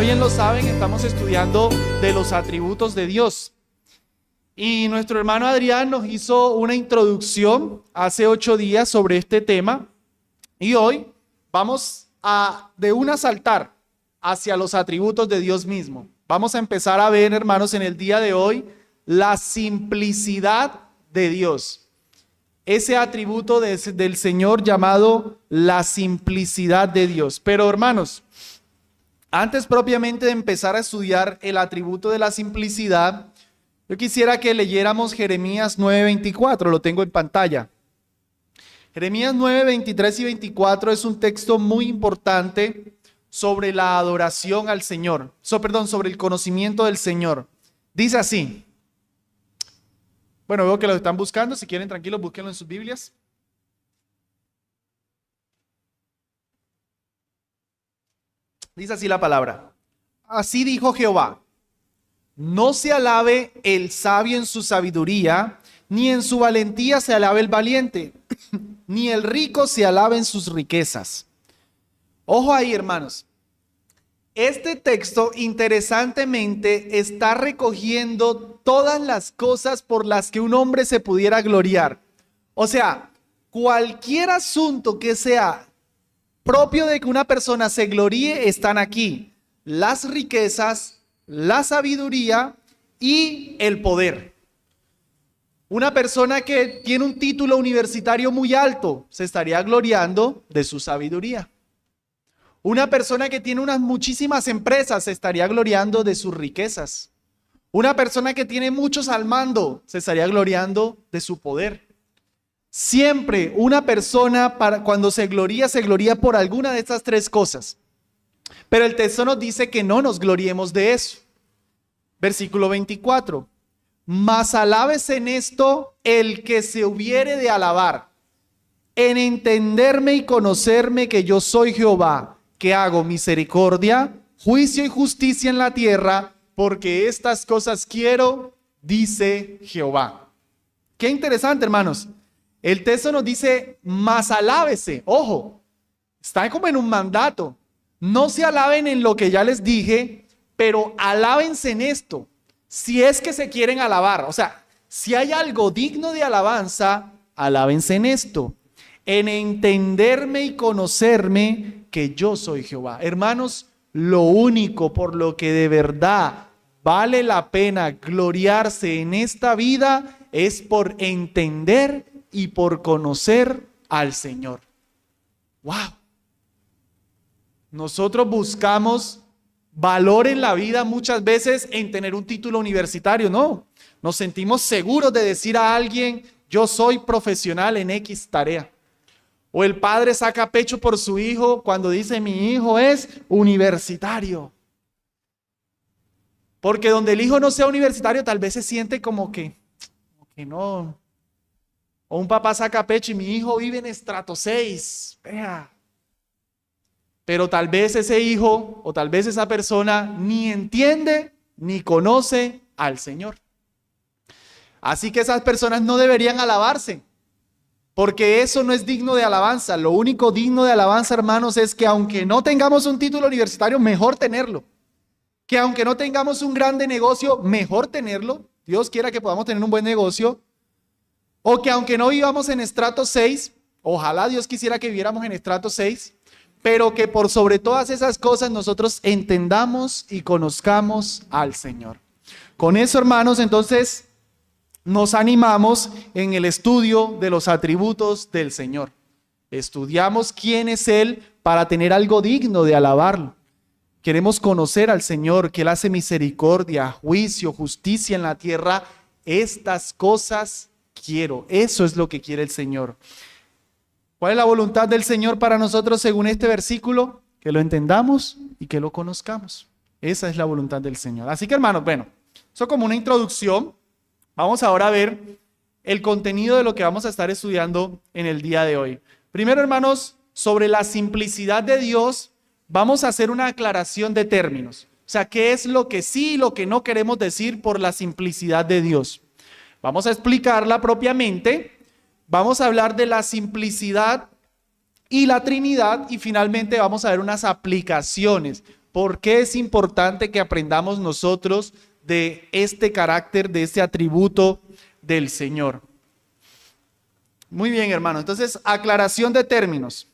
bien lo saben, estamos estudiando de los atributos de Dios. Y nuestro hermano Adrián nos hizo una introducción hace 8 días sobre este tema. Y hoy vamos a de una saltar hacia los atributos de Dios mismo. Vamos a empezar a ver, hermanos, en el día de hoy, la simplicidad de Dios. Ese atributo del Señor llamado la simplicidad de Dios. Pero, hermanos, antes propiamente de empezar a estudiar el atributo de la simplicidad, yo quisiera que leyéramos Jeremías 9:24, lo tengo en pantalla. Jeremías 9:23 y 24 es un texto muy importante sobre la adoración al Señor, sobre el conocimiento del Señor. Dice así. Bueno, veo que lo están buscando, si quieren tranquilos, búsquenlo en sus Biblias. Dice así la palabra. Así dijo Jehová: no se alabe el sabio en su sabiduría, ni en su valentía se alabe el valiente, ni el rico se alabe en sus riquezas. Ojo ahí, hermanos. Este texto, interesantemente, está recogiendo todas las cosas por las que un hombre se pudiera gloriar. O sea, cualquier asunto que sea propio de que una persona se gloríe, están aquí. Las riquezas, la sabiduría y el poder. Una persona que tiene un título universitario muy alto se estaría gloriando de su sabiduría. Una persona que tiene unas muchísimas empresas se estaría gloriando de sus riquezas. Una persona que tiene muchos al mando se estaría gloriando de su poder. Siempre una persona cuando se gloría por alguna de estas tres cosas. Pero el texto nos dice que no nos gloriemos de eso. Versículo 24. Mas alábese en esto el que se hubiere de alabar, en entenderme y conocerme que yo soy Jehová, que hago misericordia, juicio y justicia en la tierra, porque estas cosas quiero, dice Jehová. Qué interesante, hermanos. El texto nos dice, mas alábese. Ojo, está como en un mandato. No se alaben en lo que ya les dije, pero alábense en esto. Si es que se quieren alabar, o sea, si hay algo digno de alabanza, alábense en esto. En entenderme y conocerme que yo soy Jehová. Hermanos, lo único por lo que de verdad vale la pena gloriarse en esta vida es por entender y por conocer al Señor. ¡Wow! Nosotros buscamos valor en la vida muchas veces en tener un título universitario, ¿no? Nos sentimos seguros de decir a alguien, yo soy profesional en X tarea. O el padre saca pecho por su hijo cuando dice, mi hijo es universitario. Porque donde el hijo no sea universitario, tal vez se siente como que no. O un papá saca pecho y mi hijo vive en estrato 6. Vea. Pero tal vez ese hijo o tal vez esa persona ni entiende ni conoce al Señor. Así que esas personas no deberían alabarse. Porque eso no es digno de alabanza. Lo único digno de alabanza, hermanos, es que aunque no tengamos un título universitario, mejor tenerlo. Que aunque no tengamos un grande negocio, mejor tenerlo. Dios quiera que podamos tener un buen negocio. O que aunque no vivamos en estrato 6, ojalá Dios quisiera que viviéramos en estrato 6, pero que por sobre todas esas cosas nosotros entendamos y conozcamos al Señor. Con eso, hermanos, entonces nos animamos en el estudio de los atributos del Señor. Estudiamos quién es Él para tener algo digno de alabarlo. Queremos conocer al Señor, que Él hace misericordia, juicio, justicia en la tierra. Estas cosas quiero. Eso es lo que quiere el Señor. ¿Cuál es la voluntad del Señor para nosotros según este versículo? Que lo entendamos y que lo conozcamos. Esa es la voluntad del Señor. Así que, hermanos, bueno, eso como una introducción. Vamos ahora a ver el contenido de lo que vamos a estar estudiando en el día de hoy. Primero, hermanos, sobre la simplicidad de Dios, vamos a hacer una aclaración de términos. O sea, ¿qué es lo que sí y lo que no queremos decir por la simplicidad de Dios? Vamos a explicarla propiamente. Vamos a hablar de la simplicidad y la Trinidad y finalmente vamos a ver unas aplicaciones ¿Por qué es importante que aprendamos nosotros de este carácter, de este atributo del Señor? Muy bien, hermano. Entonces, aclaración de términos.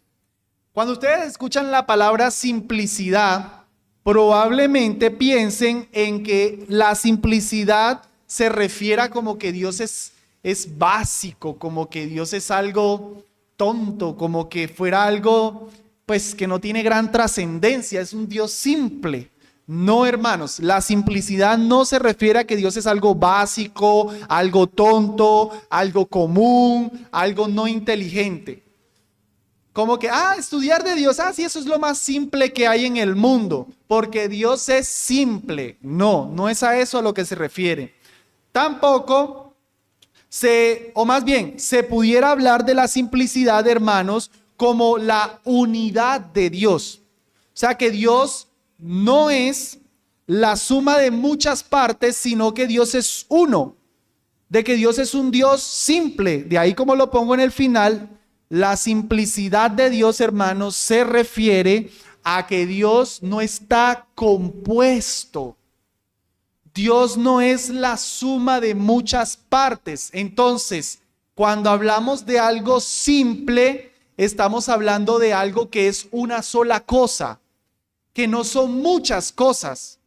Cuando ustedes escuchan la palabra simplicidad, probablemente piensen en que la simplicidad se refiere a como que Dios es básico, como que Dios es algo tonto, como que fuera algo pues que no tiene gran trascendencia, es un Dios simple. No, hermanos, la simplicidad no se refiere a que Dios es algo básico, algo tonto, algo común, algo no inteligente. Como que, estudiar de Dios, sí, eso es lo más simple que hay en el mundo, porque Dios es simple. No, no es a eso a lo que se refiere. Tampoco o más bien, se pudiera hablar de la simplicidad, hermanos, como la unidad de Dios. O sea, que Dios no es la suma de muchas partes, sino que Dios es uno. De que Dios es un Dios simple. De ahí, como lo pongo en el final, la simplicidad de Dios, hermanos, se refiere a que Dios no está compuesto. Dios no es la suma de muchas partes. Entonces, cuando hablamos de algo simple, estamos hablando de algo que es una sola cosa, que no son muchas cosas.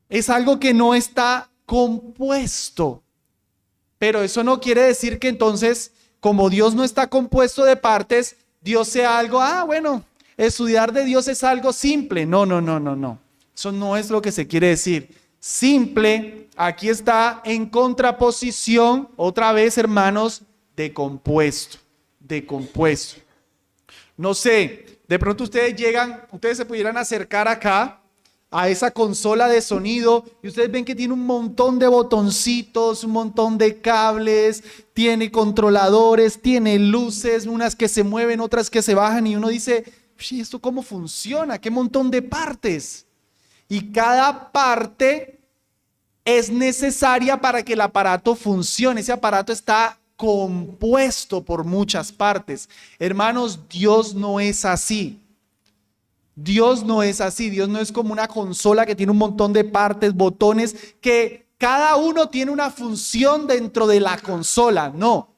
Es algo que no está compuesto. Pero eso no quiere decir que entonces, como Dios no está compuesto de partes, Dios sea algo, bueno, estudiar de Dios es algo simple. No. Eso no es lo que se quiere decir. Simple, aquí está en contraposición, otra vez, hermanos, de compuesto. No sé, de pronto ustedes se pudieran acercar acá a esa consola de sonido y ustedes ven que tiene un montón de botoncitos, un montón de cables, tiene controladores, tiene luces, unas que se mueven, otras que se bajan y uno dice, ¿esto cómo funciona? ¿Qué montón de partes? Y cada parte es necesaria para que el aparato funcione. Ese aparato está compuesto por muchas partes. Hermanos, Dios no es así. Dios no es así. Dios no es como una consola que tiene un montón de partes, botones, que cada uno tiene una función dentro de la consola. No.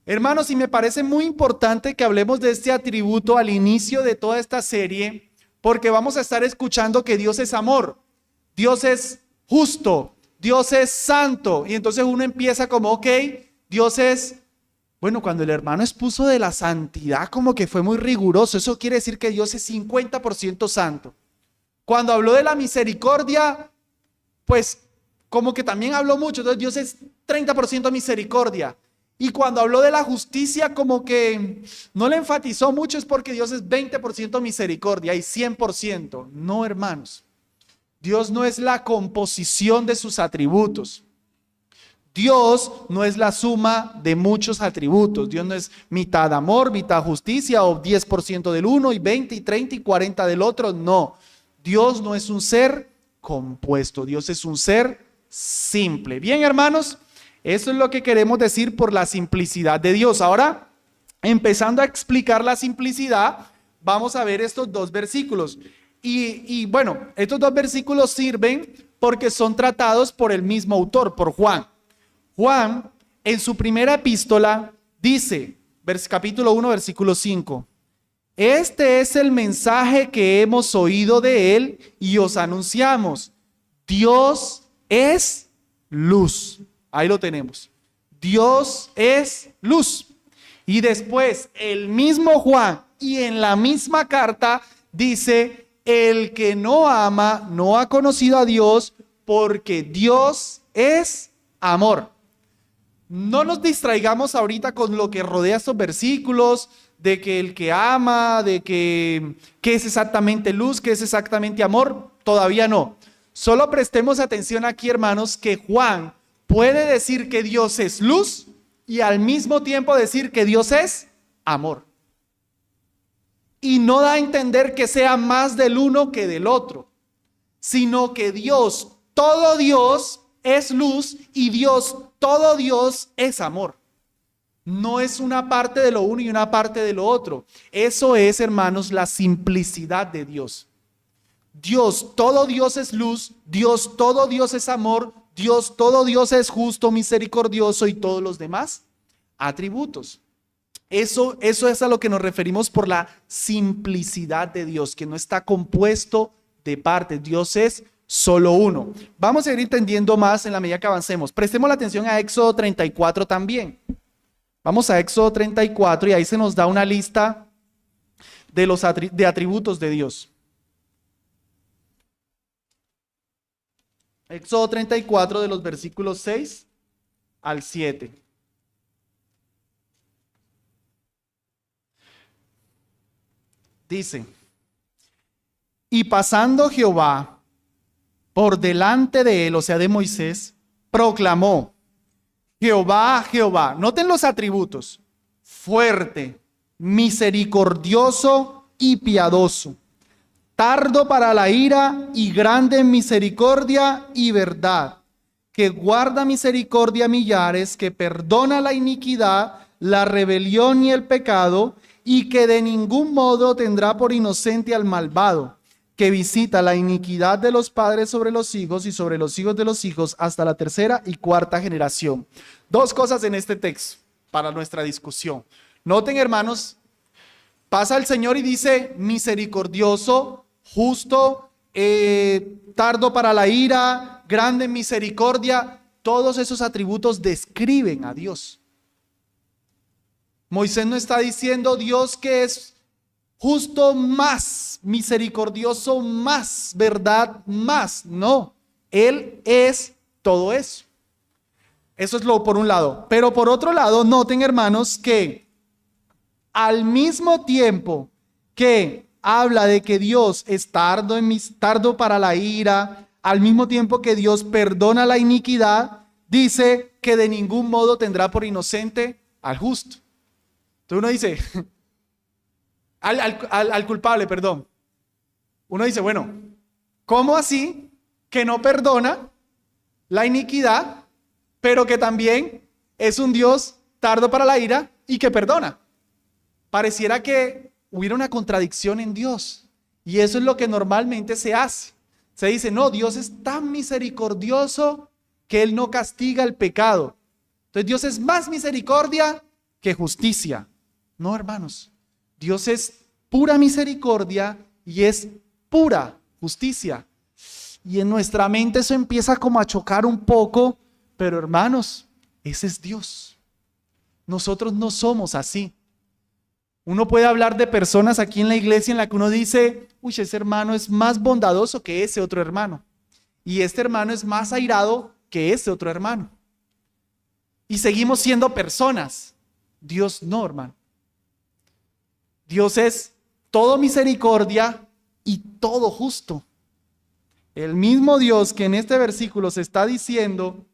Hermanos, y me parece muy importante que hablemos de este atributo al inicio de toda esta serie, porque vamos a estar escuchando que Dios es amor, Dios es justo, Dios es santo. Y entonces uno empieza como, ok, Dios es, bueno, cuando el hermano expuso de la santidad como que fue muy riguroso, eso quiere decir que Dios es 50% santo. Cuando habló de la misericordia, pues como que también habló mucho, entonces Dios es 30% misericordia. Y cuando habló de la justicia, como que no le enfatizó mucho, es porque Dios es 20% misericordia y 100%. No, hermanos. Dios no es la composición de sus atributos. Dios no es la suma de muchos atributos. Dios no es mitad amor, mitad justicia, o 10% del uno y 20 y 30 y 40 del otro. No. Dios no es un ser compuesto. Dios es un ser simple. Bien, hermanos. Eso es lo que queremos decir por la simplicidad de Dios. Ahora, empezando a explicar la simplicidad, vamos a ver estos dos versículos. Y bueno, estos dos versículos sirven porque son tratados por el mismo autor, por Juan. Juan, en su primera epístola, dice, capítulo 1, versículo 5. Este es el mensaje que hemos oído de él y os anunciamos. Dios es luz. Ahí lo tenemos. Dios es luz. Y después el mismo Juan y en la misma carta dice, el que no ama no ha conocido a Dios porque Dios es amor. No nos distraigamos ahorita con lo que rodea estos versículos, de que el que ama, de que es exactamente luz, que es exactamente amor, todavía no. Solo prestemos atención aquí, hermanos, que Juan puede decir que Dios es luz y al mismo tiempo decir que Dios es amor. Y no da a entender que sea más del uno que del otro, sino que Dios, todo Dios es luz y Dios, todo Dios es amor. No es una parte de lo uno y una parte de lo otro. Eso es, hermanos, la simplicidad de Dios. Dios, todo Dios es luz, Dios, todo Dios es amor, Dios, todo Dios es justo, misericordioso y todos los demás atributos. Eso es a lo que nos referimos por la simplicidad de Dios, que no está compuesto de partes. Dios es solo uno. Vamos a ir entendiendo más en la medida que avancemos. Prestemos la atención a Éxodo 34 también. Vamos a Éxodo 34 y ahí se nos da una lista de los atributos de Dios. Éxodo 34 de los versículos 6 al 7. Dice: y pasando Jehová por delante de él, o sea, de Moisés, proclamó: Jehová, Jehová, noten los atributos: fuerte, misericordioso y piadoso, tardo para la ira y grande en misericordia y verdad, que guarda misericordia a millares, que perdona la iniquidad, la rebelión y el pecado, y que de ningún modo tendrá por inocente al malvado, que visita la iniquidad de los padres sobre los hijos y sobre los hijos de los hijos hasta la tercera y cuarta generación. Dos cosas en este texto para nuestra discusión. Noten, hermanos, pasa el Señor y dice misericordioso, justo, tardo para la ira, grande en misericordia. Todos esos atributos describen a Dios. Moisés no está diciendo Dios que es justo más, misericordioso más, verdad más. No, Él es todo eso. Eso es lo por un lado. Pero por otro lado, noten, hermanos, que al mismo tiempo que habla de que Dios es tardo para la ira, al mismo tiempo que Dios perdona la iniquidad, dice que de ningún modo tendrá por inocente al justo. Entonces uno dice, al culpable, perdón. Uno dice, bueno, ¿cómo así que no perdona la iniquidad, pero que también es un Dios tardo para la ira y que perdona? Pareciera que hubiera una contradicción en Dios. Y eso es lo que normalmente se hace. Se dice, no, Dios es tan misericordioso que Él no castiga el pecado. Entonces Dios es más misericordia que justicia. No, hermanos, Dios es pura misericordia y es pura justicia. Y en nuestra mente eso empieza como a chocar un poco, pero hermanos, ese es Dios. Nosotros no somos así. Uno puede hablar de personas aquí en la iglesia en la que uno dice, uy, ese hermano es más bondadoso que ese otro hermano. Y este hermano es más airado que ese otro hermano. Y seguimos siendo personas. Dios no, hermano. Dios es todo misericordia y todo justo. El mismo Dios que en este versículo se está diciendo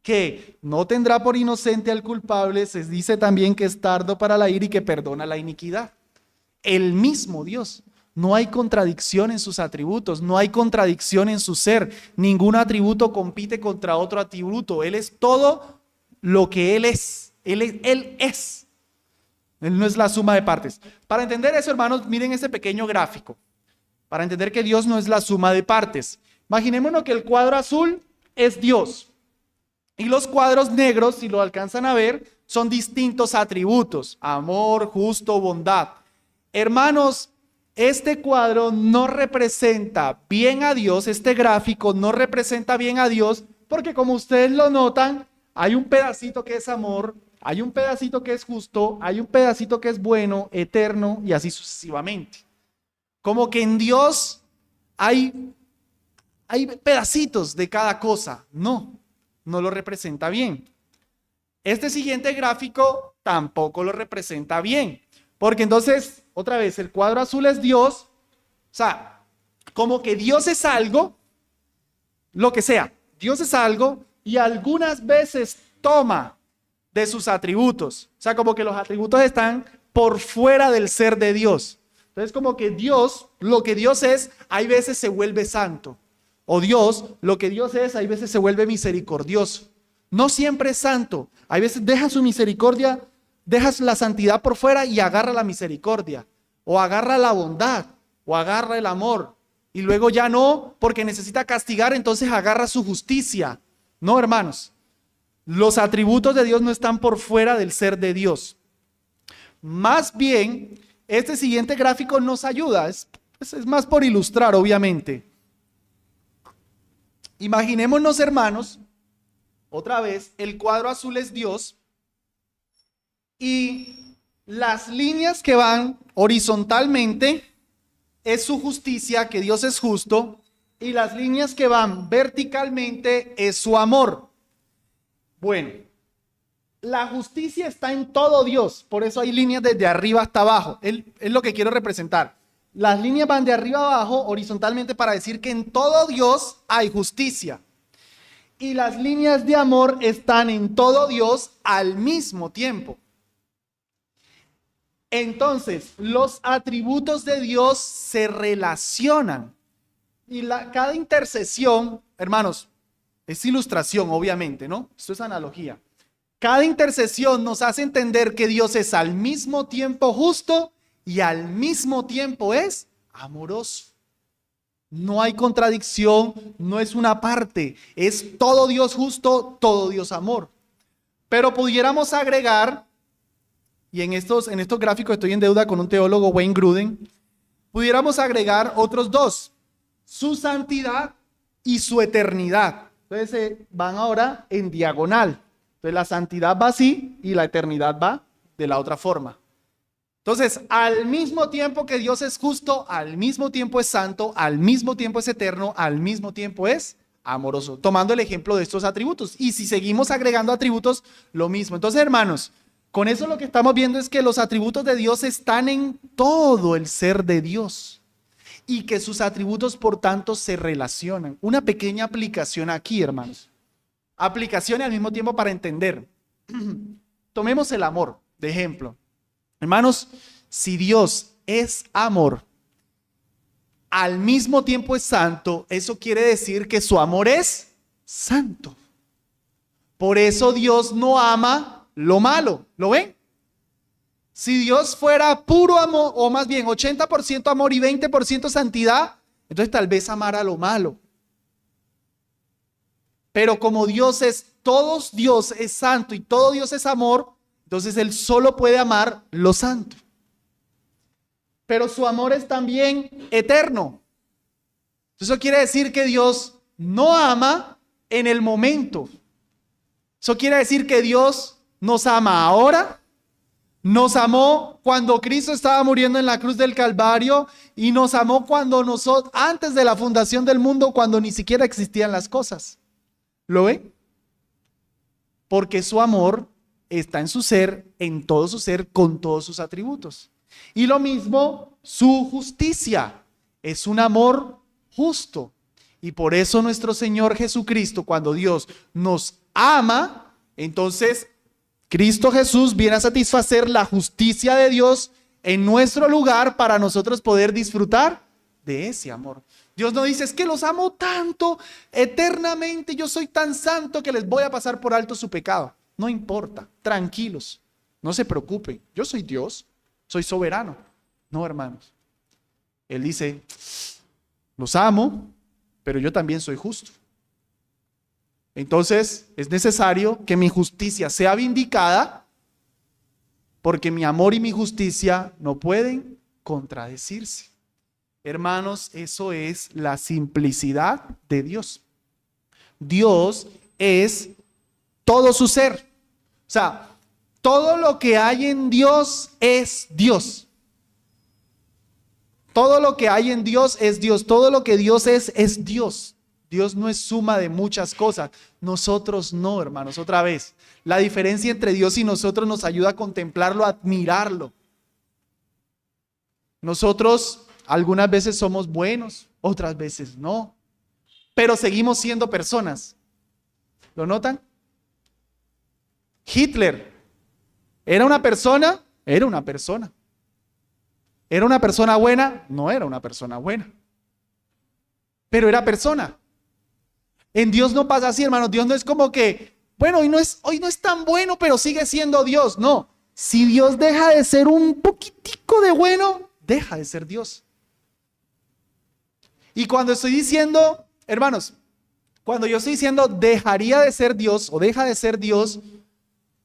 que no tendrá por inocente al culpable, se dice también que es tardo para la ira y que perdona la iniquidad. El mismo Dios. No hay contradicción en sus atributos, no hay contradicción en su ser. Ningún atributo compite contra otro atributo. Él es todo lo que Él es. Él es. Él no es la suma de partes. Para entender eso, hermanos, miren este pequeño gráfico. Para entender que Dios no es la suma de partes. Imaginémonos que el cuadro azul es Dios. Y los cuadros negros, si lo alcanzan a ver, son distintos atributos. Amor, justo, bondad. Hermanos, este cuadro no representa bien a Dios. Este gráfico no representa bien a Dios. Porque como ustedes lo notan, hay un pedacito que es amor. Hay un pedacito que es justo, hay un pedacito que es bueno, eterno y así sucesivamente. Como que en Dios hay pedacitos de cada cosa. No lo representa bien. Este siguiente gráfico tampoco lo representa bien. Porque entonces, otra vez, el cuadro azul es Dios. O sea, como que Dios es algo, lo que sea. Dios es algo y algunas veces toma de sus atributos. O sea, como que los atributos están por fuera del ser de Dios. Entonces, como que Dios, lo que Dios es, hay veces se vuelve santo. O Dios, lo que Dios es, hay veces se vuelve misericordioso. No siempre es santo. Hay veces deja su misericordia, deja la santidad por fuera y agarra la misericordia. O agarra la bondad, o agarra el amor. y luego ya no, porque necesita castigar, entonces agarra su justicia. No, hermanos, los atributos de Dios no están por fuera del ser de Dios. Más bien, este siguiente gráfico nos ayuda, es más por ilustrar, obviamente. Imaginémonos, hermanos, otra vez, el cuadro azul es Dios y las líneas que van horizontalmente es su justicia, que Dios es justo, y las líneas que van verticalmente es su amor. Bueno, la justicia está en todo Dios, por eso hay líneas desde arriba hasta abajo, es lo que quiero representar. Las líneas van de arriba a abajo horizontalmente para decir que en todo Dios hay justicia. Y las líneas de amor están en todo Dios al mismo tiempo. Entonces, los atributos de Dios se relacionan. Y cada intercesión, hermanos, es ilustración, obviamente, ¿no? Esto es analogía. Cada intercesión nos hace entender que Dios es al mismo tiempo justo y al mismo tiempo es amoroso. No hay contradicción, no es una parte, es todo Dios justo, todo Dios amor. Pero pudiéramos agregar, y en estos gráficos estoy en deuda con un teólogo, Wayne Grudem, pudiéramos agregar otros dos, su santidad y su eternidad. Entonces van ahora en diagonal. Entonces la santidad va así y la eternidad va de la otra forma. Entonces, al mismo tiempo que Dios es justo, al mismo tiempo es santo, al mismo tiempo es eterno, al mismo tiempo es amoroso, tomando el ejemplo de estos atributos. Y si seguimos agregando atributos, lo mismo. Entonces, hermanos, con eso lo que estamos viendo es que los atributos de Dios están en todo el ser de Dios y que sus atributos, por tanto, se relacionan. Una pequeña aplicación aquí, hermanos. Aplicación y al mismo tiempo para entender. Tomemos el amor, de ejemplo. Hermanos, si Dios es amor, al mismo tiempo es santo, eso quiere decir que su amor es santo. Por eso Dios no ama lo malo. ¿Lo ven? Si Dios fuera puro amor, o más bien 80% amor y 20% santidad, entonces tal vez amara lo malo. Pero como Dios es santo y todo Dios es amor, entonces Él solo puede amar lo santo. Pero su amor es también eterno. Eso quiere decir que Dios no ama en el momento. Eso quiere decir que Dios nos ama ahora, nos amó cuando Cristo estaba muriendo en la cruz del Calvario y nos amó cuando antes de la fundación del mundo, cuando ni siquiera existían las cosas. ¿Lo ven? Porque su amor está en su ser, en todo su ser, con todos sus atributos. Y lo mismo, su justicia es un amor justo. Y por eso nuestro Señor Jesucristo, cuando Dios nos ama, entonces Cristo Jesús viene a satisfacer la justicia de Dios en nuestro lugar para nosotros poder disfrutar de ese amor. Dios no dice, es que los amo tanto, eternamente, yo soy tan santo que les voy a pasar por alto su pecado. No importa, tranquilos, no se preocupen, yo soy Dios, soy soberano. No, hermanos. Él dice, los amo, pero yo también soy justo. Entonces es necesario que mi justicia sea vindicada, porque mi amor y mi justicia no pueden contradecirse. Hermanos, eso es la simplicidad de Dios. Dios es todo su ser. O sea, todo lo que hay en Dios es Dios. Todo lo que hay en Dios es Dios. Todo lo que Dios es Dios. Dios no es suma de muchas cosas. Nosotros no, hermanos. Otra vez, la diferencia entre Dios y nosotros nos ayuda a contemplarlo, a admirarlo. Nosotros algunas veces somos buenos, otras veces no. Pero seguimos siendo personas. ¿Lo notan? Hitler, ¿era una persona? Era una persona. ¿Era una persona buena? No era una persona buena. Pero era persona. En Dios no pasa así, hermanos. Dios no es como que, bueno, hoy no es tan bueno, pero sigue siendo Dios. No. Si Dios deja de ser un poquitico de bueno, deja de ser Dios. Y cuando estoy diciendo, hermanos, cuando yo estoy diciendo dejaría de ser Dios o deja de ser Dios,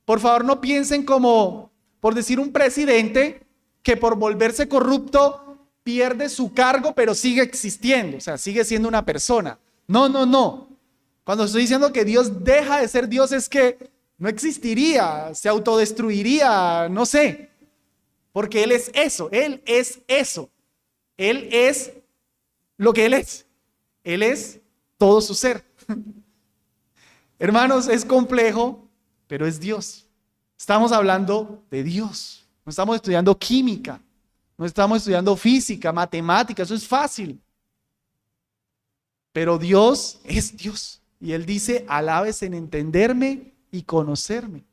por favor no piensen como, por decir, un presidente que por volverse corrupto pierde su cargo pero sigue existiendo, o sea, sigue siendo una persona. No, no, no. Cuando estoy diciendo que Dios deja de ser Dios es que no existiría, se autodestruiría, no sé. Porque Él es eso, Él es eso. Él es lo que Él es. Él es todo su ser. Hermanos, es complejo, pero es Dios. Estamos hablando de Dios. No estamos estudiando química, no estamos estudiando física, matemática, eso es fácil. Pero Dios es Dios. Y Él dice, alabes en entenderme y conocerme.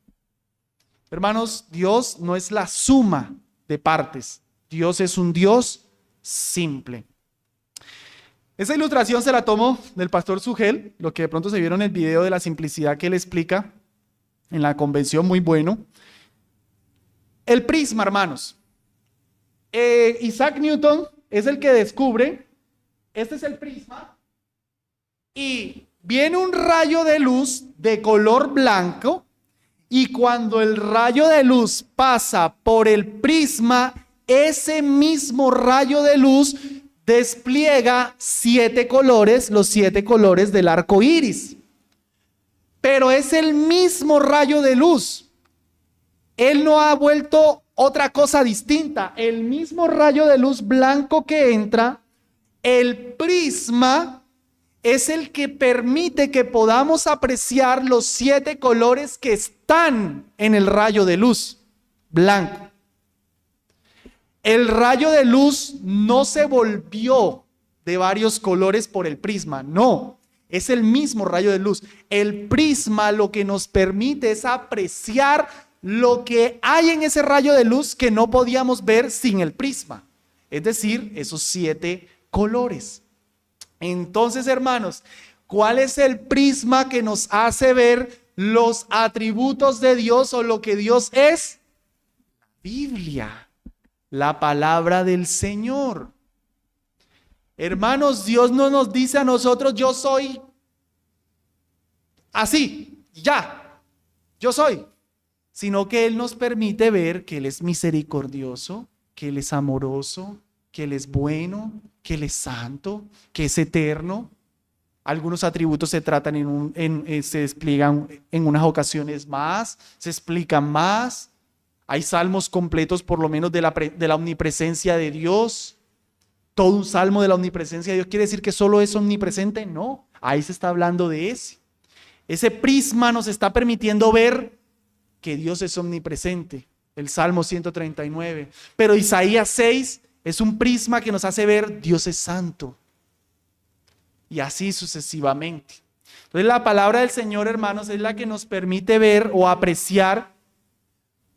Hermanos, Dios no es la suma de partes. Dios es un Dios simple. Esa ilustración se la tomo del pastor Sugel, lo que de pronto se vieron en el video de la simplicidad que él explica en la convención, muy bueno. El prisma, hermanos. Isaac Newton es el que descubre, este es el prisma, y viene un rayo de luz de color blanco, y cuando el rayo de luz pasa por el prisma, ese mismo rayo de luz despliega 7 colores, los 7 colores del arco iris. Pero es el mismo rayo de luz. Él no ha vuelto otra cosa distinta. El mismo rayo de luz blanco que entra, el prisma es el que permite que podamos apreciar los 7 colores que están en el rayo de luz blanco. El rayo de luz no se volvió de varios colores por el prisma, no, es el mismo rayo de luz. El prisma lo que nos permite es apreciar lo que hay en ese rayo de luz que no podíamos ver sin el prisma, es decir, esos 7 colores. Entonces, hermanos, ¿cuál es el prisma que nos hace ver los atributos de Dios o lo que Dios es? La Biblia. La palabra del Señor. Hermanos, Dios no nos dice a nosotros, yo soy así, ya, yo soy. Sino que Él nos permite ver que Él es misericordioso, que Él es amoroso, que Él es bueno, que Él es santo, que es eterno. Algunos atributos se tratan se despliegan en unas ocasiones más, se explican más. Hay salmos completos por lo menos de la omnipresencia de Dios. Todo un salmo de la omnipresencia de Dios. ¿Quiere decir que solo es omnipresente? No, ahí se está hablando de ese. Ese prisma nos está permitiendo ver que Dios es omnipresente. El Salmo 139. Pero Isaías 6 es un prisma que nos hace ver Dios es santo. Y así sucesivamente. Entonces la palabra del Señor, hermanos, es la que nos permite ver o apreciar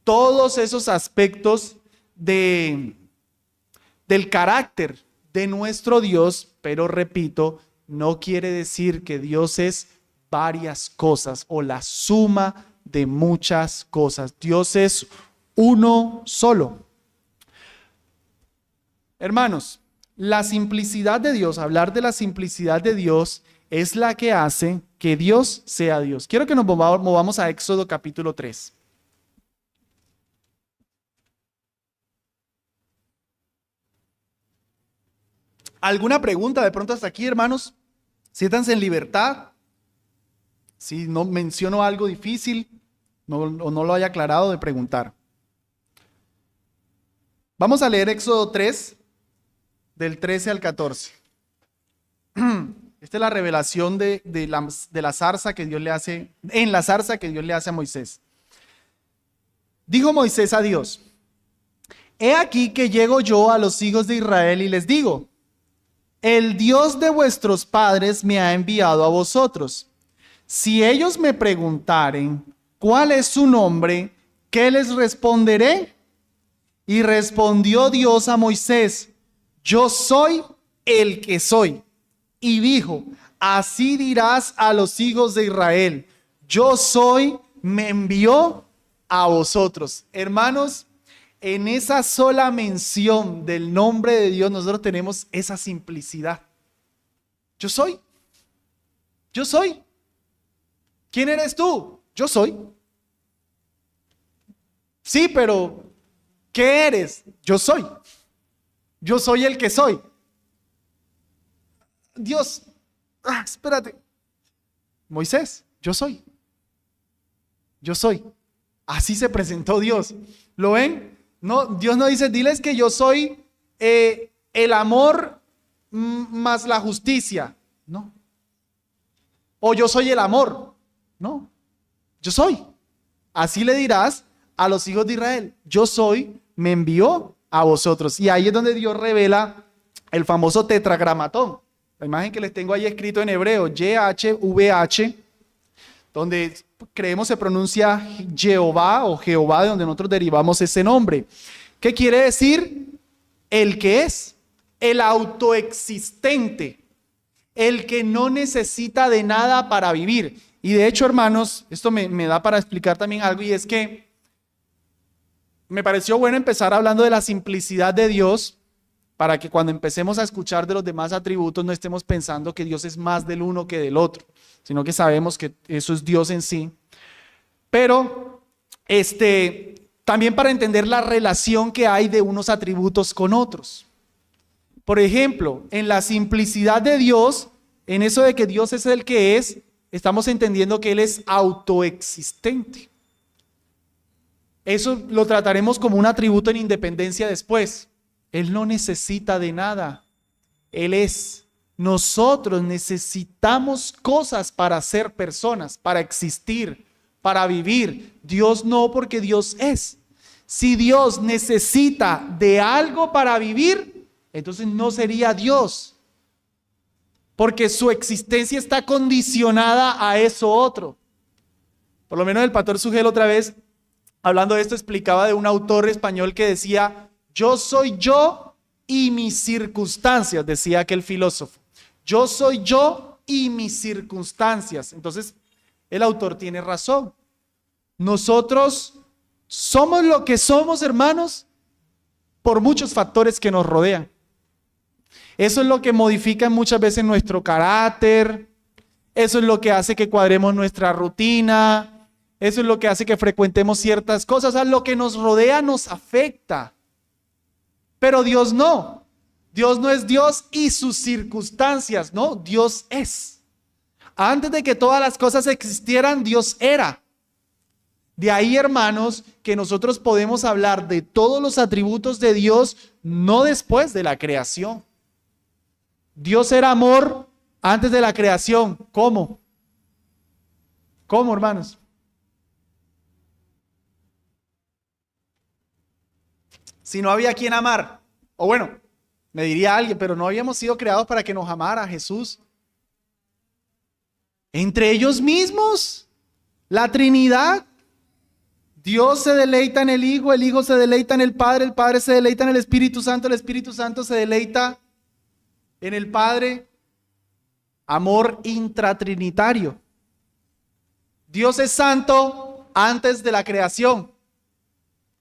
todos esos aspectos del carácter de nuestro Dios, pero repito, no quiere decir que Dios es varias cosas o la suma de muchas cosas. Dios es uno solo. Hermanos, la simplicidad de Dios, hablar de la simplicidad de Dios es la que hace que Dios sea Dios. Quiero que nos movamos a Éxodo capítulo 3. ¿Alguna pregunta de pronto hasta aquí, hermanos? Siéntanse en libertad. Si no menciono algo difícil o no lo haya aclarado, de preguntar. Vamos a leer Éxodo 3, del 13 al 14. Esta es la revelación de la zarza que Dios le hace, en la zarza que Dios le hace a Moisés. Dijo Moisés a Dios: he aquí que llego yo a los hijos de Israel y les digo: el Dios de vuestros padres me ha enviado a vosotros. Si ellos me preguntaren cuál es su nombre, ¿qué les responderé? Y respondió Dios a Moisés: yo soy el que soy. Y dijo: así dirás a los hijos de Israel: yo soy, me envió a vosotros. Hermanos, en esa sola mención del nombre de Dios nosotros tenemos esa simplicidad. Yo soy. Yo soy. ¿Quién eres tú? Yo soy. Sí, pero ¿qué eres? Yo soy. Yo soy el que soy. Dios, espérate. Moisés, yo soy. Yo soy. Así se presentó Dios. ¿Lo ven? No, Dios no dice, diles que yo soy el amor más la justicia. No. O yo soy el amor. No. Yo soy. Así le dirás a los hijos de Israel. Yo soy, me envió a vosotros. Y ahí es donde Dios revela el famoso tetragramatón. La imagen que les tengo ahí escrito en hebreo, YHVH, donde creemos se pronuncia Jehová o Jehová, de donde nosotros derivamos ese nombre. ¿Qué quiere decir? El que es, el autoexistente, el que no necesita de nada para vivir. Y de hecho, hermanos, esto me da para explicar también algo, y es que me pareció bueno empezar hablando de la simplicidad de Dios, para que cuando empecemos a escuchar de los demás atributos no estemos pensando que Dios es más del uno que del otro, sino que sabemos que eso es Dios en sí. Pero también para entender la relación que hay de unos atributos con otros. Por ejemplo, en la simplicidad de Dios, en eso de que Dios es el que es, estamos entendiendo que Él es autoexistente. Eso lo trataremos como un atributo en independencia después. Él no necesita de nada. Él es. Nosotros necesitamos cosas para ser personas, para existir, para vivir. Dios no, porque Dios es. Si Dios necesita de algo para vivir, entonces no sería Dios, porque su existencia está condicionada a eso otro. Por lo menos el pastor Sugel otra vez, hablando de esto, explicaba de un autor español que decía: yo soy yo y mis circunstancias, decía aquel filósofo. Yo soy yo y mis circunstancias. Entonces, el autor tiene razón. Nosotros somos lo que somos, hermanos, por muchos factores que nos rodean. Eso es lo que modifica muchas veces nuestro carácter. Eso es lo que hace que cuadremos nuestra rutina. Eso es lo que hace que frecuentemos ciertas cosas. O sea, lo que nos rodea nos afecta. Pero Dios no. Dios no es Dios y sus circunstancias, no, Dios es. Antes de que todas las cosas existieran, Dios era. De ahí, hermanos, que nosotros podemos hablar de todos los atributos de Dios, no después de la creación. Dios era amor antes de la creación. ¿Cómo? ¿Cómo, hermanos? Si no había quien amar, o bueno, me diría alguien, pero no habíamos sido creados para que nos amara Jesús. Entre ellos mismos, la Trinidad. Dios se deleita en el Hijo se deleita en el Padre se deleita en el Espíritu Santo se deleita en el Padre. Amor intratrinitario. Dios es santo antes de la creación.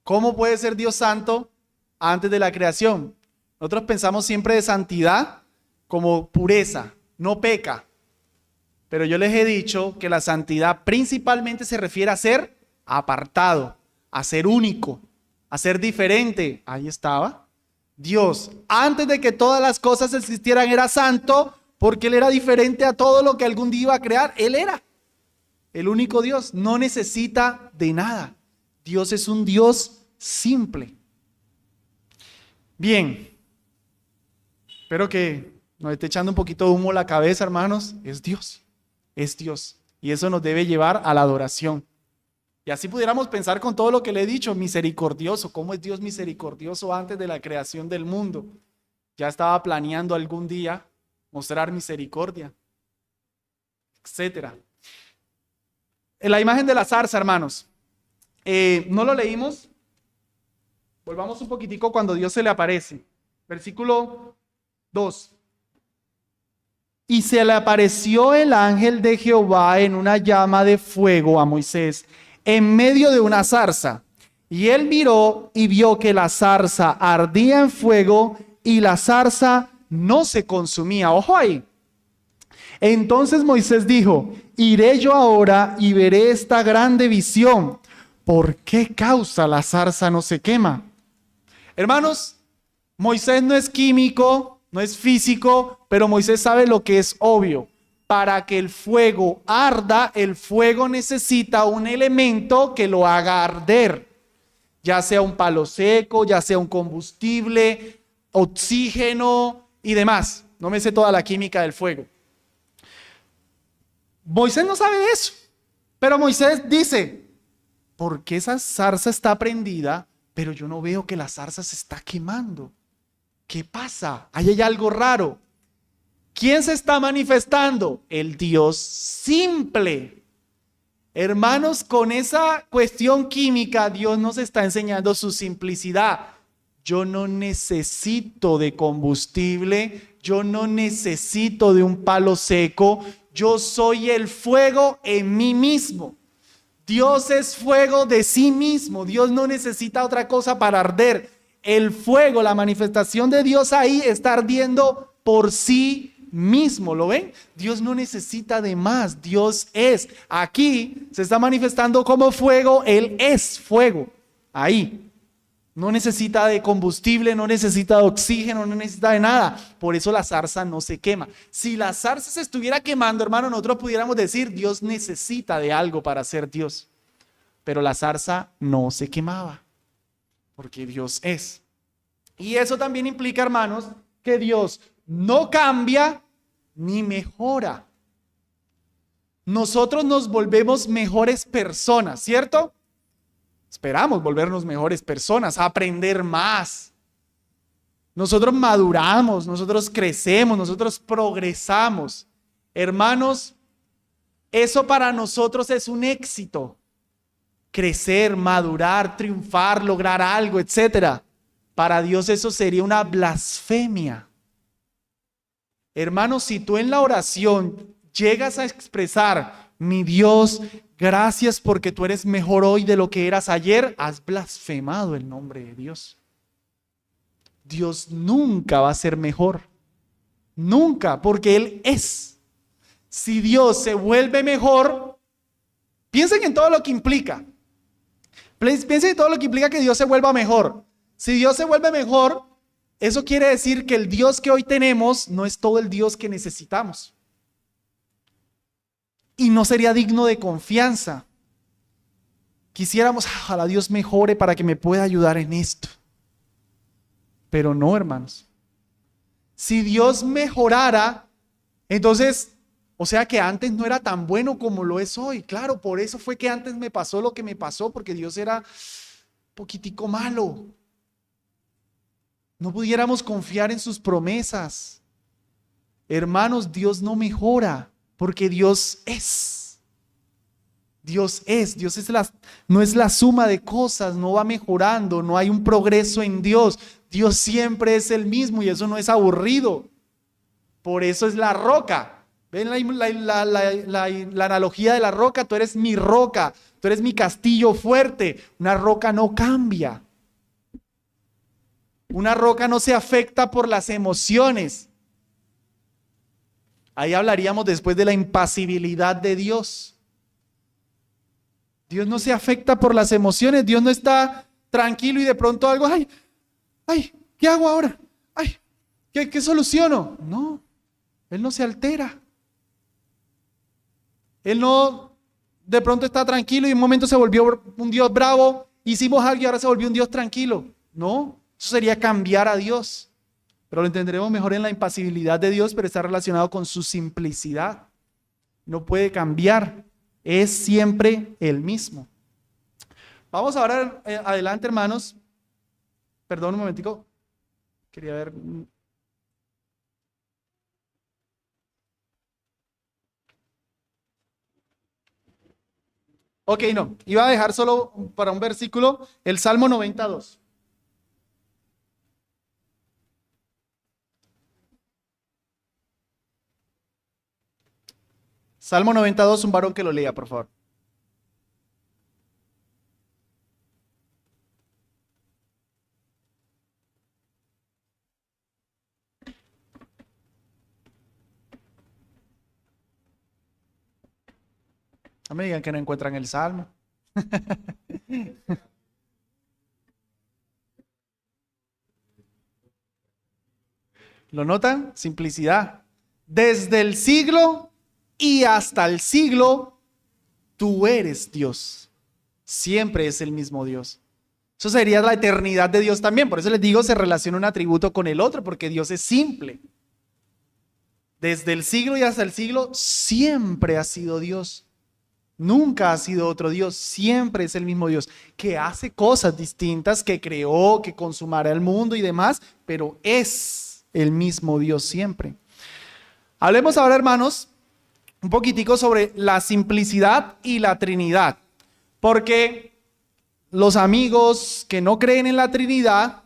¿Cómo puede ser Dios santo antes de la creación? Nosotros pensamos siempre de santidad como pureza, no peca. Pero yo les he dicho que la santidad principalmente se refiere a ser apartado, a ser único, a ser diferente. Ahí estaba. Dios, antes de que todas las cosas existieran, era santo porque Él era diferente a todo lo que algún día iba a crear. Él era el único Dios, no necesita de nada. Dios es un Dios simple. Bien. Espero que nos esté echando un poquito de humo a la cabeza, hermanos. Es Dios. Es Dios. Y eso nos debe llevar a la adoración. Y así pudiéramos pensar con todo lo que le he dicho, misericordioso. ¿Cómo es Dios misericordioso antes de la creación del mundo? Ya estaba planeando algún día mostrar misericordia, etcétera. En la imagen de la zarza, hermanos, no lo leímos. Volvamos un poquitico cuando Dios se le aparece. Versículo 2. Y se le apareció el ángel de Jehová en una llama de fuego a Moisés en medio de una zarza. Y él miró y vio que la zarza ardía en fuego y la zarza no se consumía. Ojo ahí. Entonces Moisés dijo: iré yo ahora y veré esta grande visión. ¿Por qué causa la zarza no se quema? Hermanos, Moisés no es químico, no es físico, pero Moisés sabe lo que es obvio. Para que el fuego arda, el fuego necesita un elemento que lo haga arder, ya sea un palo seco, ya sea un combustible, oxígeno y demás. No me sé toda la química del fuego. Moisés no sabe de eso, pero Moisés dice: ¿por qué esa zarza está prendida, pero yo no veo que la zarza se está quemando? ¿Qué pasa? Ahí hay algo raro. ¿Quién se está manifestando? El Dios simple. Hermanos, con esa cuestión química, Dios nos está enseñando su simplicidad. Yo no necesito de combustible, yo no necesito de un palo seco, yo soy el fuego en mí mismo. Dios es fuego de sí mismo, Dios no necesita otra cosa para arder. El fuego, la manifestación de Dios ahí está ardiendo por sí mismo, ¿lo ven? Dios no necesita de más, Dios es. Aquí se está manifestando como fuego, Él es fuego, ahí. No necesita de combustible, no necesita de oxígeno, no necesita de nada. Por eso la zarza no se quema. Si la zarza se estuviera quemando, hermano, nosotros pudiéramos decir: Dios necesita de algo para ser Dios. Pero la zarza no se quemaba, porque Dios es. Y eso también implica, hermanos, que Dios no cambia ni mejora. Nosotros nos volvemos mejores personas, ¿cierto? Esperamos volvernos mejores personas, aprender más. Nosotros maduramos, nosotros crecemos, nosotros progresamos. Hermanos, eso para nosotros es un éxito. Crecer, madurar, triunfar, lograr algo, etcétera. Para Dios eso sería una blasfemia. Hermanos, si tú en la oración llegas a expresar: mi Dios, gracias porque tú eres mejor hoy de lo que eras ayer, has blasfemado el nombre de Dios. Dios nunca va a ser mejor. Nunca, porque Él es. Si Dios se vuelve mejor, piensen en todo lo que implica. Piensen en todo lo que implica que Dios se vuelva mejor. Si Dios se vuelve mejor, eso quiere decir que el Dios que hoy tenemos no es todo el Dios que necesitamos. Y no sería digno de confianza. Quisiéramos: ojalá Dios mejore para que me pueda ayudar en esto. Pero no, hermanos. Si Dios mejorara, entonces, o sea que antes no era tan bueno como lo es hoy. Claro, por eso fue que antes me pasó lo que me pasó, porque Dios era poquitico malo. No pudiéramos confiar en sus promesas. Hermanos, Dios no mejora, porque Dios es. Dios es, no es la suma de cosas, no va mejorando, no hay un progreso en Dios. Dios siempre es el mismo y eso no es aburrido. Por eso es la roca. ¿Ven la analogía de la roca? Tú eres mi roca, tú eres mi castillo fuerte. Una roca no cambia. Una roca no se afecta por las emociones. Ahí hablaríamos después de la impasibilidad de Dios. Dios no se afecta por las emociones. Dios no está tranquilo y de pronto algo: ay, ¿qué hago ahora? Ay, ¿qué soluciono? No, Él no se altera. Él no de pronto está tranquilo y en un momento se volvió un Dios bravo. Hicimos algo y ahora se volvió un Dios tranquilo. No, eso sería cambiar a Dios. Pero lo entenderemos mejor en la impasibilidad de Dios, pero está relacionado con su simplicidad. No puede cambiar. Es siempre el mismo. Vamos ahora adelante, hermanos. Perdón un momentico. Quería ver. Ok, no. Iba a dejar solo para un versículo el Salmo 92. Salmo 92, un varón que lo lea, por favor. No me digan que no encuentran el Salmo. ¿Lo notan? Simplicidad. Desde el siglo y hasta el siglo, tú eres Dios. Siempre es el mismo Dios. Eso sería la eternidad de Dios también. Por eso les digo, se relaciona un atributo con el otro, porque Dios es simple. Desde el siglo y hasta el siglo, siempre ha sido Dios. Nunca ha sido otro Dios, siempre es el mismo Dios, que hace cosas distintas, que creó, que consumará el mundo y demás, pero es el mismo Dios siempre. Hablemos ahora, hermanos, un poquitico sobre la simplicidad y la Trinidad, porque los amigos que no creen en la Trinidad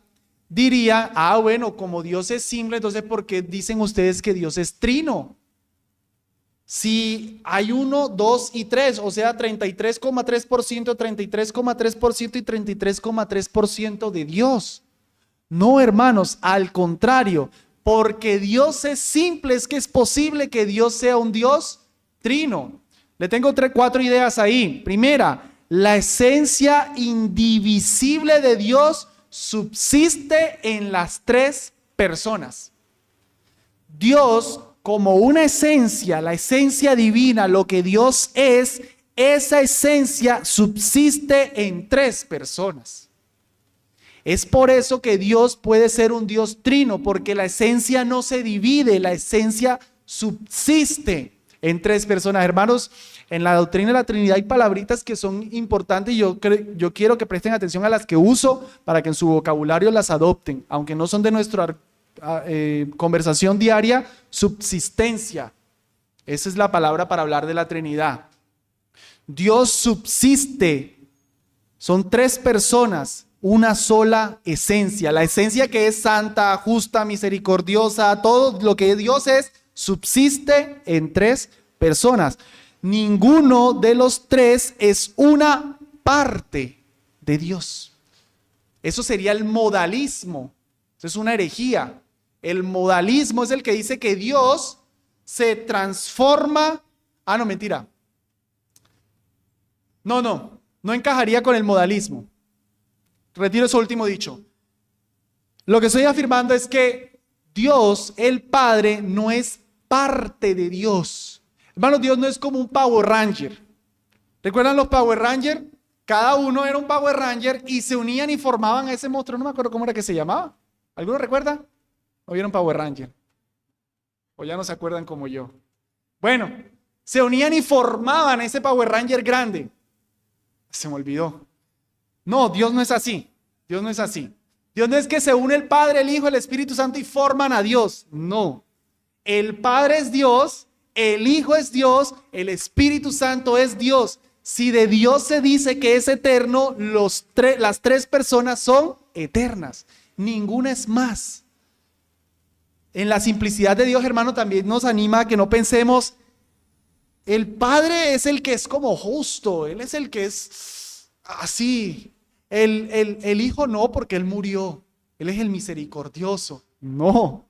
dirían, bueno, como Dios es simple, entonces ¿por qué dicen ustedes que Dios es trino? Si hay 1, 2 y 3, o sea, 33,3%, 33,3% y 33,3% de Dios. No, hermanos, al contrario, porque Dios es simple, es que es posible que Dios sea un Dios trino. Le tengo 4 ideas ahí. Primera, la esencia indivisible de Dios subsiste en las 3 personas. Dios, como una esencia, la esencia divina, lo que Dios es, esa esencia subsiste en 3 personas. Es por eso que Dios puede ser un Dios trino, porque la esencia no se divide, la esencia subsiste en 3 personas. Hermanos, en la doctrina de la Trinidad hay palabritas que son importantes y yo quiero que presten atención a las que uso para que en su vocabulario las adopten, aunque no son de nuestra conversación diaria. Subsistencia, esa es la palabra para hablar de la Trinidad. Dios subsiste, son 3 personas, una sola esencia, la esencia que es santa, justa, misericordiosa, todo lo que Dios es, subsiste en 3 personas. Ninguno de los 3 es una parte de Dios. Eso sería el modalismo. Eso es una herejía. El modalismo es el que dice que Dios se transforma. No, mentira. No encajaría con el modalismo. Retiro ese último dicho. Lo que estoy afirmando es que Dios, el Padre, no es parte de Dios. Hermanos, Dios no es como un Power Ranger. ¿Recuerdan los Power Rangers? Cada uno era un Power Ranger y se unían y formaban a ese monstruo. No me acuerdo cómo era que se llamaba. ¿Alguno recuerda? ¿O vieron Power Ranger? ¿O ya no se acuerdan como yo? Bueno, se unían y formaban a ese Power Ranger grande. Se me olvidó. No, Dios no es así. Dios no es así. Dios no es que se une el Padre, el Hijo, el Espíritu Santo y forman a Dios. No. El Padre es Dios, el Hijo es Dios, el Espíritu Santo es Dios. Si de Dios se dice que es eterno, las 3 personas son eternas. Ninguna es más. En la simplicidad de Dios, hermano, también nos anima a que no pensemos, el Padre es el que es como justo, Él es el que es así. El Hijo no, porque Él murió. Él es el misericordioso. No.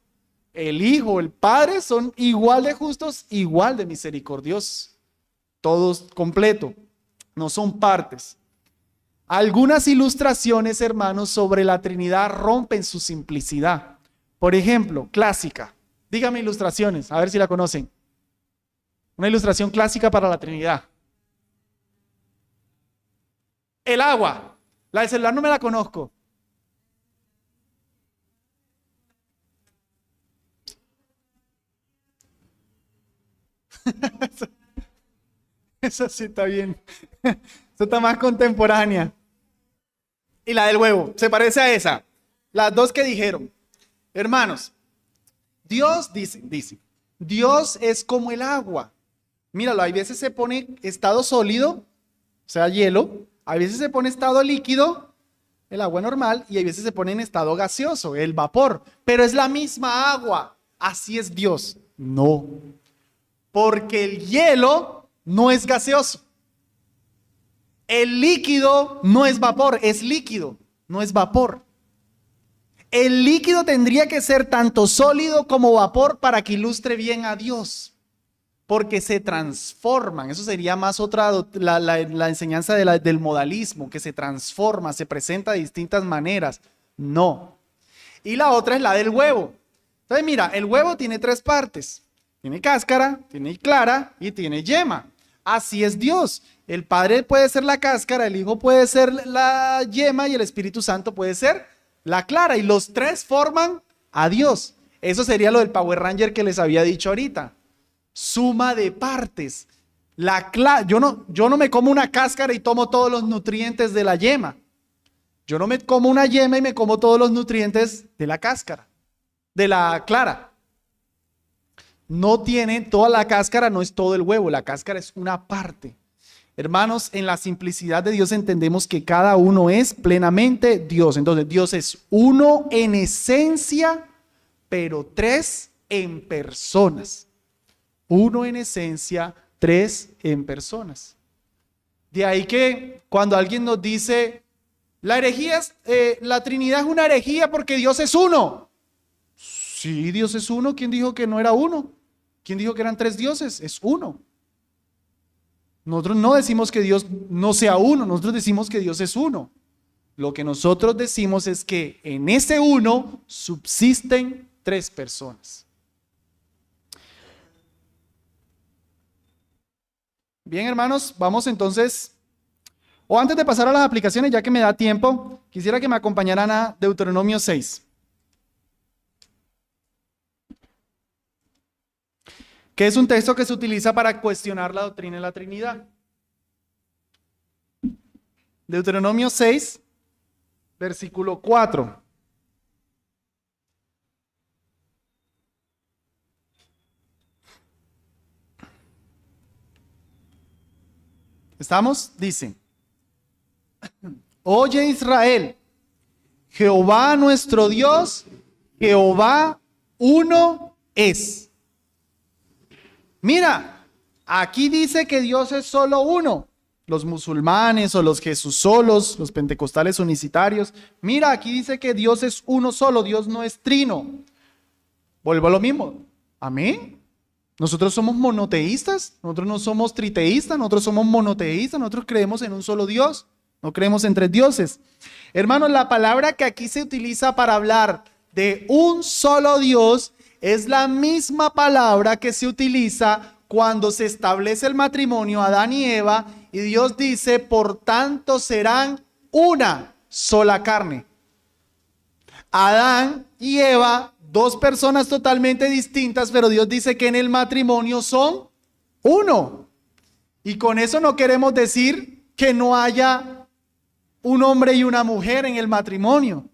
El Hijo, el Padre son igual de justos, igual de misericordiosos. Todos completo. No son partes. Algunas ilustraciones, hermanos, sobre la Trinidad rompen su simplicidad. Por ejemplo, clásica. Dígame ilustraciones, a ver si la conocen. Una ilustración clásica para la Trinidad. El agua. La del celular no me la conozco. Eso sí está bien. Eso está más contemporánea. Y la del huevo, se parece a esa. Las 2 que dijeron. Hermanos, Dios dice, Dios es como el agua. Míralo, hay veces se pone estado sólido, o sea, hielo. Hay veces se pone estado líquido, el agua normal, y hay veces se pone en estado gaseoso, el vapor. Pero es la misma agua. Así es Dios. No. Porque el hielo no es gaseoso. El líquido no es vapor, es líquido, no es vapor. El líquido tendría que ser tanto sólido como vapor para que ilustre bien a Dios. porque se transforman. Eso sería más la enseñanza del modalismo, que se transforma, se presenta de distintas maneras. No. Y la otra es la del huevo. Entonces mira, el huevo tiene tres partes. Tiene cáscara, tiene clara y tiene yema. Así es Dios. El Padre puede ser la cáscara, el Hijo puede ser la yema y el Espíritu Santo puede ser la clara. Y los tres forman a Dios. Eso sería lo del Power Ranger que les había dicho ahorita. Suma de partes. Yo no me como una cáscara y tomo todos los nutrientes de la yema. Yo no me como una yema y me como todos los nutrientes de la cáscara, de la clara. No tiene toda la cáscara, no es todo el huevo, la cáscara es una parte. Hermanos, en la simplicidad de Dios entendemos que cada uno es plenamente Dios. Entonces Dios es uno en esencia, pero tres en personas. Uno en esencia, tres en personas. De ahí que cuando alguien nos dice, la Trinidad es una herejía porque Dios es uno. Sí, Dios es uno. ¿Quién dijo que no era uno? ¿Quién dijo que eran tres dioses? Es uno. Nosotros no decimos que Dios no sea uno, nosotros decimos que Dios es uno. Lo que nosotros decimos es que en ese uno subsisten tres personas. Bien, hermanos, vamos entonces, o antes de pasar a las aplicaciones, ya que me da tiempo, quisiera que me acompañaran a Deuteronomio 6. Que es un texto que se utiliza para cuestionar la doctrina de la Trinidad. Deuteronomio 6, versículo 4. ¿Estamos? Dice: Oye Israel, Jehová nuestro Dios, Jehová uno es. Mira, aquí dice que Dios es solo uno. Los musulmanes o los Jesús solos, los pentecostales unicitarios. Mira, aquí dice que Dios es uno solo, Dios no es trino. Vuelvo a lo mismo. Amén. Nosotros somos monoteístas, nosotros no somos triteístas, nosotros somos monoteístas, nosotros creemos en un solo Dios, no creemos en tres dioses. Hermanos, la palabra que aquí se utiliza para hablar de un solo Dios es la misma palabra que se utiliza cuando se establece el matrimonio, Adán y Eva, y Dios dice, por tanto serán una sola carne. Adán y Eva, dos personas totalmente distintas, pero Dios dice que en el matrimonio son uno. Y con eso no queremos decir que no haya un hombre y una mujer en el matrimonio.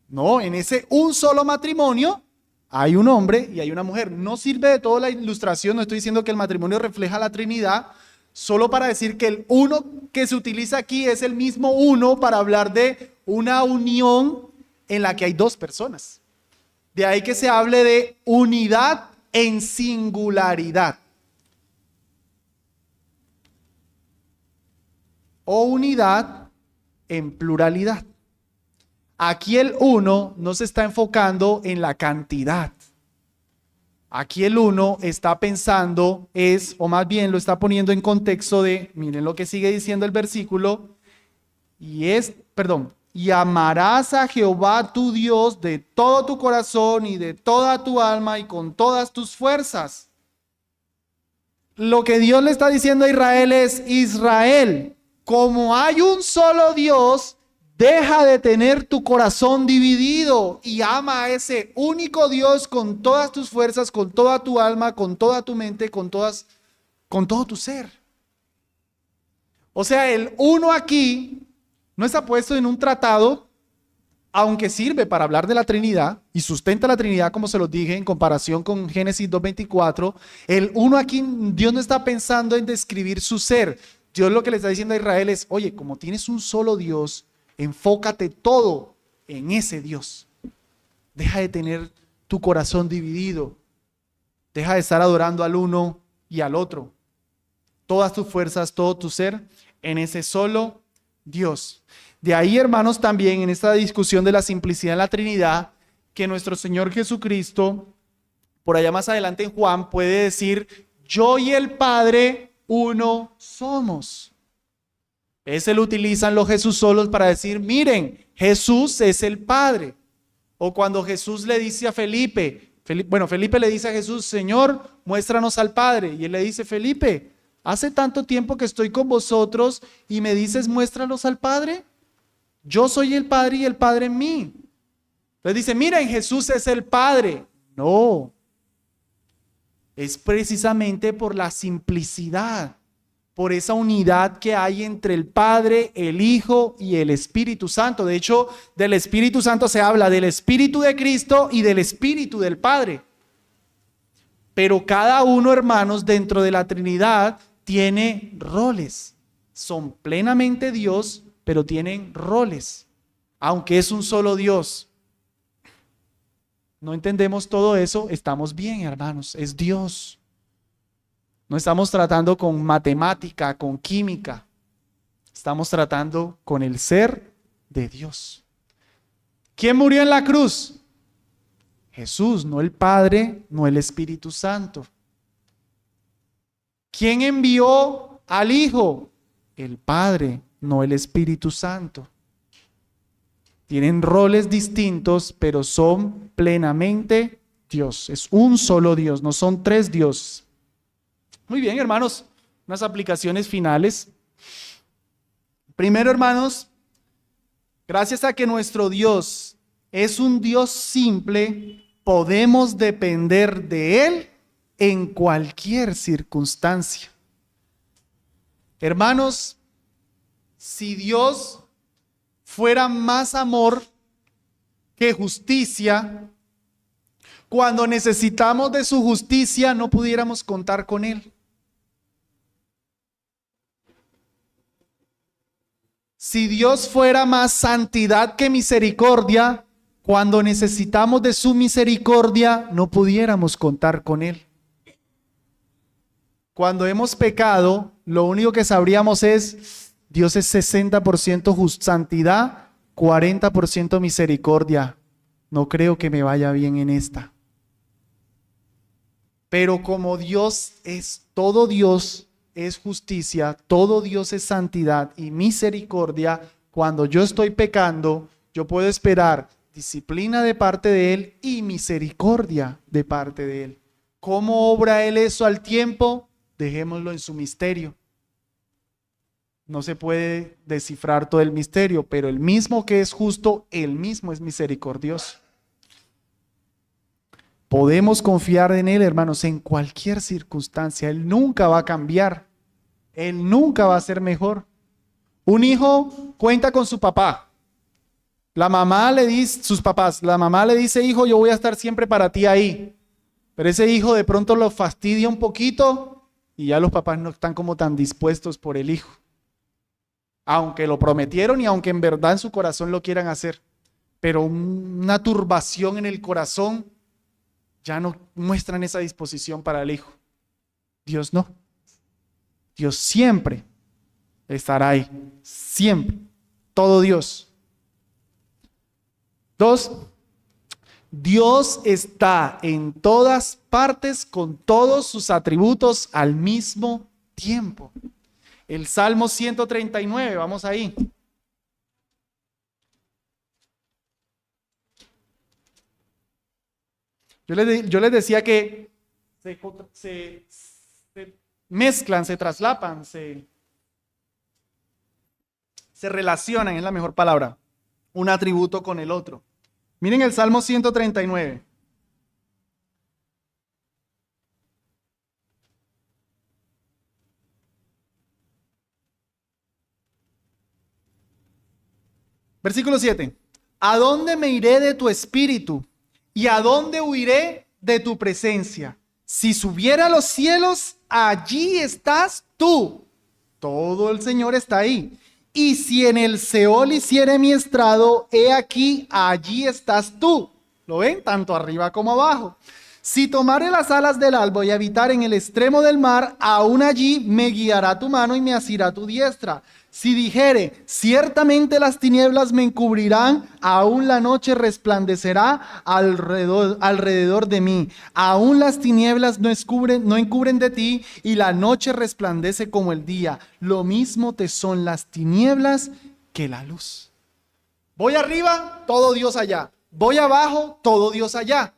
No, en ese un solo matrimonio hay un hombre y hay una mujer. No sirve de toda la ilustración, no estoy diciendo que el matrimonio refleja la Trinidad, solo para decir que el uno que se utiliza aquí es el mismo uno para hablar de una unión en la que hay dos personas. De ahí que se hable de unidad en singularidad. O unidad en pluralidad. Aquí el uno no se está enfocando en la cantidad. Aquí el uno está pensando o más bien lo está poniendo en contexto de, miren lo que sigue diciendo el versículo, y amarás a Jehová tu Dios de todo tu corazón y de toda tu alma y con todas tus fuerzas. Lo que Dios le está diciendo a Israel es, Israel, como hay un solo Dios, deja de tener tu corazón dividido y ama a ese único Dios con todas tus fuerzas, con toda tu alma, con toda tu mente, con todo tu ser. O sea, el uno aquí no está puesto en un tratado, aunque sirve para hablar de la Trinidad y sustenta la Trinidad, como se los dije, en comparación con Génesis 2:24. El uno aquí, Dios no está pensando en describir su ser. Dios lo que le está diciendo a Israel es, oye, como tienes un solo Dios, enfócate todo en ese Dios. Deja de tener tu corazón dividido. Deja de estar adorando al uno y al otro. Todas tus fuerzas, todo tu ser en ese solo Dios. De ahí, hermanos, también en esta discusión de la simplicidad en la Trinidad, que nuestro Señor Jesucristo, por allá más adelante en Juan, puede decir, yo y el Padre uno somos. Ese lo utilizan los Jesús solos para decir, miren, Jesús es el Padre. O cuando Jesús le dice a Felipe, Felipe le dice a Jesús, Señor, muéstranos al Padre. Y él le dice, Felipe, hace tanto tiempo que estoy con vosotros y me dices, muéstranos al Padre. Yo soy el Padre y el Padre en mí. Entonces dice, miren, Jesús es el Padre. No, es precisamente por la simplicidad, por esa unidad que hay entre el Padre, el Hijo y el Espíritu Santo. De hecho, del Espíritu Santo se habla del Espíritu de Cristo y del Espíritu del Padre. Pero cada uno, hermanos, dentro de la Trinidad tiene roles. Son plenamente Dios, pero tienen roles, aunque es un solo Dios. No entendemos todo eso, estamos bien, hermanos, es Dios. No estamos tratando con matemática, con química. Estamos tratando con el ser de Dios. ¿Quién murió en la cruz? Jesús, no el Padre, no el Espíritu Santo. ¿Quién envió al Hijo? El Padre, no el Espíritu Santo. Tienen roles distintos, pero son plenamente Dios. Es un solo Dios, no son tres dioses. Muy bien, hermanos, unas aplicaciones finales. Primero, hermanos, gracias a que nuestro Dios es un Dios simple, podemos depender de Él en cualquier circunstancia. Hermanos, si Dios fuera más amor que justicia, cuando necesitamos de su justicia no pudiéramos contar con Él. Si Dios fuera más santidad que misericordia, cuando necesitamos de su misericordia no pudiéramos contar con Él. Cuando hemos pecado, lo único que sabríamos es, Dios es 60% santidad, 40% misericordia. No creo que me vaya bien en esta. Pero como Dios es todo Dios, es justicia, todo Dios es santidad y misericordia, cuando yo estoy pecando, yo puedo esperar disciplina de parte de Él y misericordia de parte de Él. ¿Cómo obra Él eso al tiempo? Dejémoslo en su misterio. No se puede descifrar todo el misterio, pero el mismo que es justo, Él mismo es misericordioso. Podemos confiar en Él, hermanos, en cualquier circunstancia. Él nunca va a cambiar. Él nunca va a ser mejor. Un hijo cuenta con su papá. La mamá le dice, sus papás, la mamá le dice, hijo, yo voy a estar siempre para ti ahí. Pero ese hijo de pronto lo fastidia un poquito y ya los papás no están como tan dispuestos por el hijo. Aunque lo prometieron y aunque en verdad en su corazón lo quieran hacer. Pero una turbación en el corazón ya no muestran esa disposición para el hijo. Dios no. Dios siempre estará ahí. Siempre. Todo Dios. 2. Dios está en todas partes con todos sus atributos al mismo tiempo. El Salmo 139, vamos ahí. Yo les decía que se mezclan, se traslapan, se relacionan, es la mejor palabra, un atributo con el otro. Miren el Salmo 139. Versículo 7. ¿A dónde me iré de tu espíritu? ¿Y a dónde huiré de tu presencia? Si subiera a los cielos, allí estás tú. Todo el Señor está ahí. Y si en el Seol hiciere mi estrado, he aquí, allí estás tú. ¿Lo ven? Tanto arriba como abajo. Si tomare las alas del alba y habitar en el extremo del mar, aún allí me guiará tu mano y me asirá tu diestra. Si dijere, ciertamente las tinieblas me encubrirán, aún la noche resplandecerá alrededor de mí. Aún las tinieblas no encubren de ti, y la noche resplandece como el día. Lo mismo te son las tinieblas que la luz. Voy arriba, todo Dios allá. Voy abajo, todo Dios allá.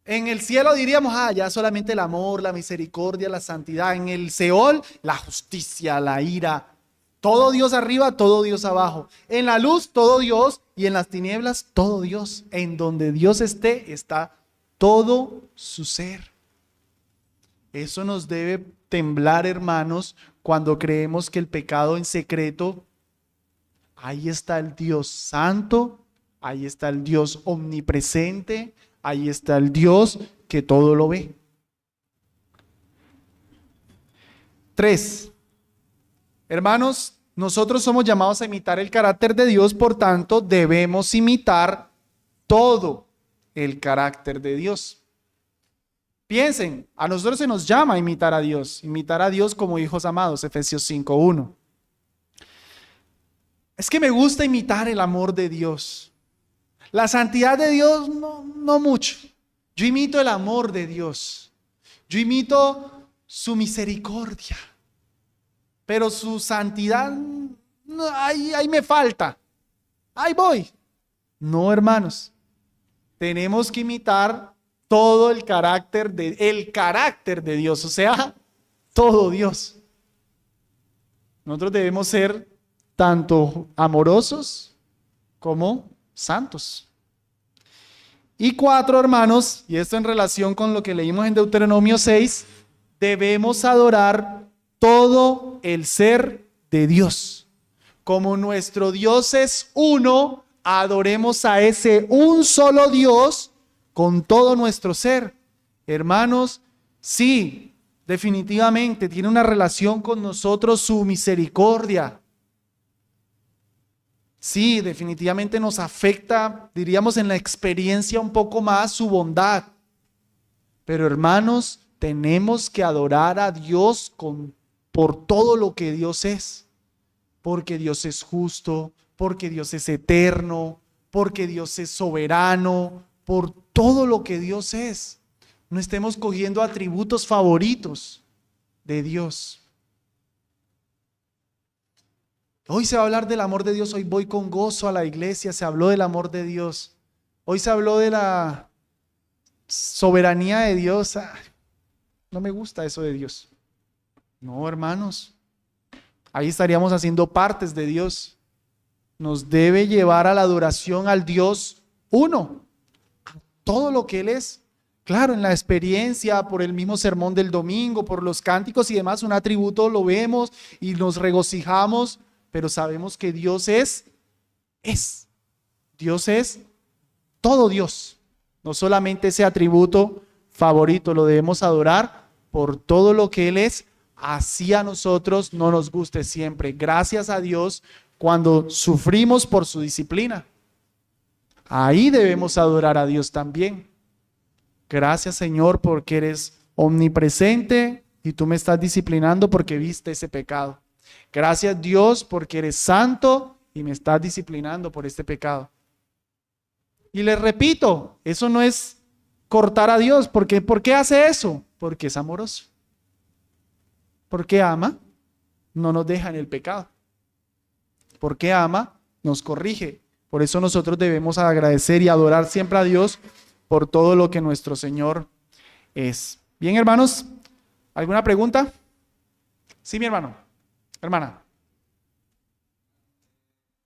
En el cielo diríamos, ya solamente el amor, la misericordia, la santidad. En el Seol, la justicia, la ira. Todo Dios arriba, todo Dios abajo. En la luz, todo Dios. Y en las tinieblas, todo Dios. En donde Dios esté, está todo su ser. Eso nos debe temblar, hermanos, cuando creemos que el pecado en secreto, ahí está el Dios santo, ahí está el Dios omnipresente, ahí está el Dios que todo lo ve. 3. Hermanos, nosotros somos llamados a imitar el carácter de Dios, por tanto, debemos imitar todo el carácter de Dios. Piensen, a nosotros se nos llama a imitar a Dios como hijos amados, Efesios 5:1. Es que me gusta imitar el amor de Dios. La santidad de Dios no mucho. Yo imito el amor de Dios. Yo imito su misericordia. Pero su santidad, ahí me falta. Ahí voy. No, hermanos. Tenemos que imitar todo el carácter de Dios, o sea, todo Dios. Nosotros debemos ser tanto amorosos como santos. Y 4, hermanos, y esto en relación con lo que leímos en Deuteronomio 6, debemos adorar todo el ser de Dios. Como nuestro Dios es uno, adoremos a ese un solo Dios con todo nuestro ser. Hermanos, sí, definitivamente tiene una relación con nosotros su misericordia. Sí, definitivamente nos afecta, diríamos, en la experiencia un poco más su bondad. Pero hermanos, tenemos que adorar a Dios por todo lo que Dios es. Porque Dios es justo, porque Dios es eterno, porque Dios es soberano, por todo lo que Dios es. No estemos cogiendo atributos favoritos de Dios. Hoy se va a hablar del amor de Dios, hoy voy con gozo a la iglesia, se habló del amor de Dios. Hoy se habló de la soberanía de Dios. No me gusta eso de Dios. No, hermanos, ahí estaríamos haciendo partes de Dios. Nos debe llevar a la adoración al Dios uno, a todo lo que Él es. Claro, en la experiencia, por el mismo sermón del domingo, por los cánticos y demás, un atributo lo vemos y nos regocijamos, pero sabemos que Dios es. Dios es todo Dios. No solamente ese atributo favorito, lo debemos adorar por todo lo que Él es, así a nosotros no nos guste siempre. Gracias a Dios cuando sufrimos por su disciplina. Ahí debemos adorar a Dios también. Gracias, Señor, porque eres omnipresente y tú me estás disciplinando porque viste ese pecado. Gracias, Dios, porque eres santo y me estás disciplinando por este pecado. Y les repito, eso no es cortar a Dios. ¿Por qué hace eso? Porque es amoroso. Porque ama, no nos deja en el pecado. Porque ama, nos corrige. Por eso nosotros debemos agradecer y adorar siempre a Dios por todo lo que nuestro Señor es. Bien, hermanos, ¿alguna pregunta? Sí, mi hermano, hermana.